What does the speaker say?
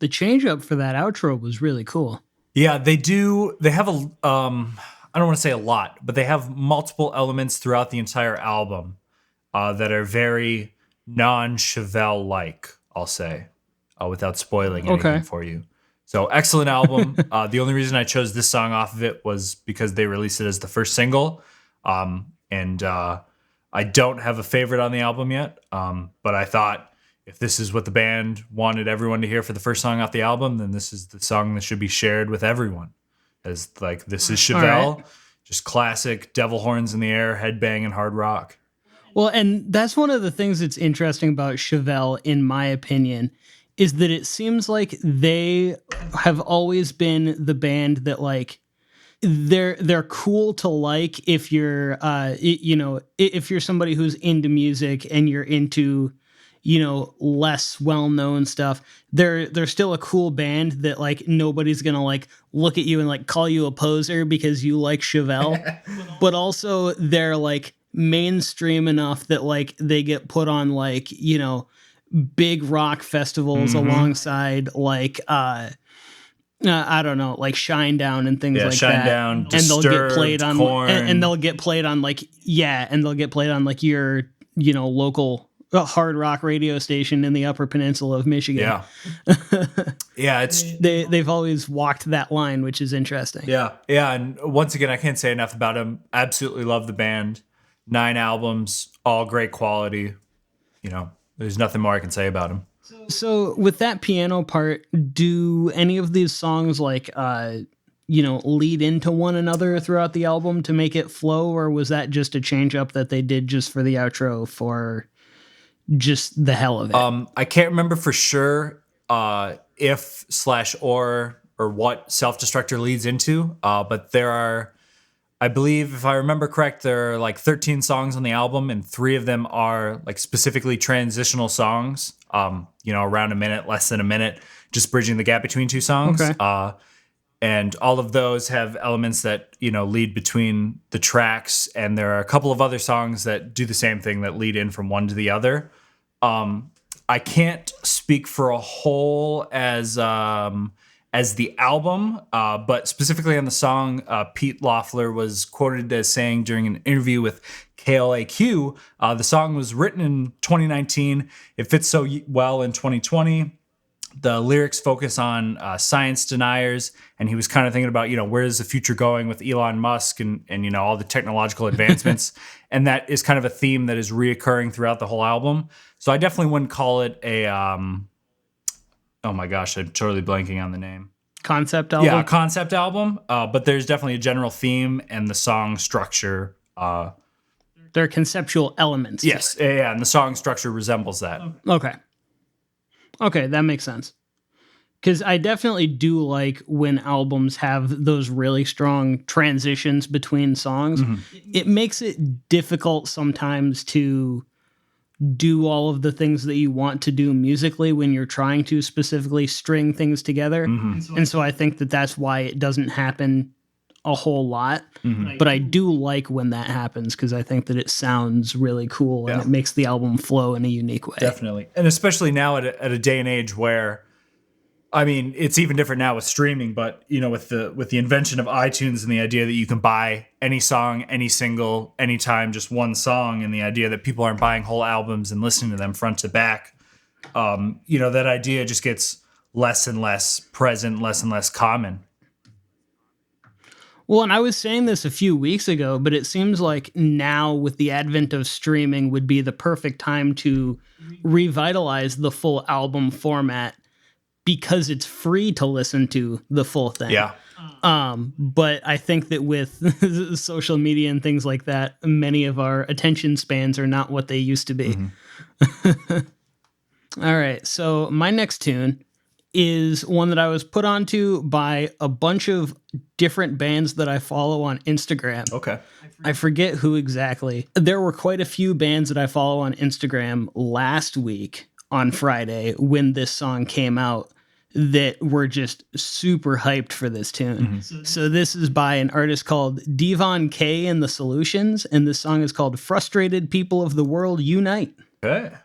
The change up for that outro was really cool. Yeah, they do. They have I don't want to say a lot, but they have multiple elements throughout the entire album that are very non-Chevelle like, I'll say, without spoiling anything Okay. for you. So excellent album. The only reason I chose this song off of it was because they released it as the first single. And I don't have a favorite on the album yet, but I thought if this is what the band wanted everyone to hear for the first song off the album, then this is the song that should be shared with everyone. As like, this is Chevelle, right. just classic devil horns in the air, headbang, and hard rock. Well, and that's one of the things that's interesting about Chevelle, in my opinion, is that it seems like they have always been the band that like they're cool to like if you're if you're somebody who's into music and you're into less well-known stuff. They're still a cool band that like nobody's gonna like look at you and like call you a poser because you like Chevelle. But also they're like mainstream enough that like they get put on like big rock festivals alongside like I don't know, like Shinedown and things like Shinedown, that. And they'll get played on Korn. and they'll get played on like and they'll get played on like your local hard rock radio station in the Upper Peninsula of Michigan. Yeah, they've always walked that line, which is interesting. Yeah, and once again, I can't say enough about them. Absolutely love the band. 9 albums, all great quality. There's nothing more I can say about them. So with that piano part, do any of these songs like lead into one another throughout the album to make it flow, or was that just a change up that they did just for the outro for just the hell of it? I can't remember for sure if/or what Self-Destructor leads into, but there are, I believe, if I remember correct, there are like 13 songs on the album, and 3 of them are like specifically transitional songs. Around a minute, less than a minute, just bridging the gap between 2 songs. Okay. And all of those have elements that lead between the tracks, and there are a couple of other songs that do the same thing, that lead in from one to the other. I can't speak for a whole as the album, but specifically on the song, Pete Loeffler was quoted as saying during an interview with KLAQ, the song was written in 2019. It fits so well in 2020. The lyrics focus on science deniers, and he was kind of thinking about, where is the future going with Elon Musk and all the technological advancements. And that is kind of a theme that is reoccurring throughout the whole album. So I definitely wouldn't call it a, oh my gosh, I'm totally blanking on the name. Concept album? Yeah, a concept album. But there's definitely a general theme and the song structure. They're conceptual elements. Yes, yeah, and the song structure resembles that. Okay, that makes sense. Because I definitely do like when albums have those really strong transitions between songs. Mm-hmm. It makes it difficult sometimes to do all of the things that you want to do musically when you're trying to specifically string things together. Mm-hmm. And so I think that that's why it doesn't happen a whole lot. Mm-hmm. But I do like when that happens because I think that it sounds really cool and it makes the album flow in a unique way. Definitely. And especially now at a day and age where, I mean, it's even different now with streaming, but with the invention of iTunes and the idea that you can buy any song, any single, anytime, just one song, and the idea that people aren't buying whole albums and listening to them front to back, that idea just gets less and less present, less and less common. Well, and I was saying this a few weeks ago, but it seems like now with the advent of streaming would be the perfect time to revitalize the full album format because it's free to listen to the full thing. Yeah. But I think that with social media and things like that, many of our attention spans are not what they used to be. Mm-hmm. All right. So my next tune is one that I was put onto by a bunch of different bands that I follow on Instagram. Okay. I forget who exactly. There were quite a few bands that I follow on Instagram last week on Friday when this song came out that were just super hyped for this tune. Mm-hmm. So this is by an artist called Devon K and the Solutions, and this song is called Frustrated People of the World Unite. Okay.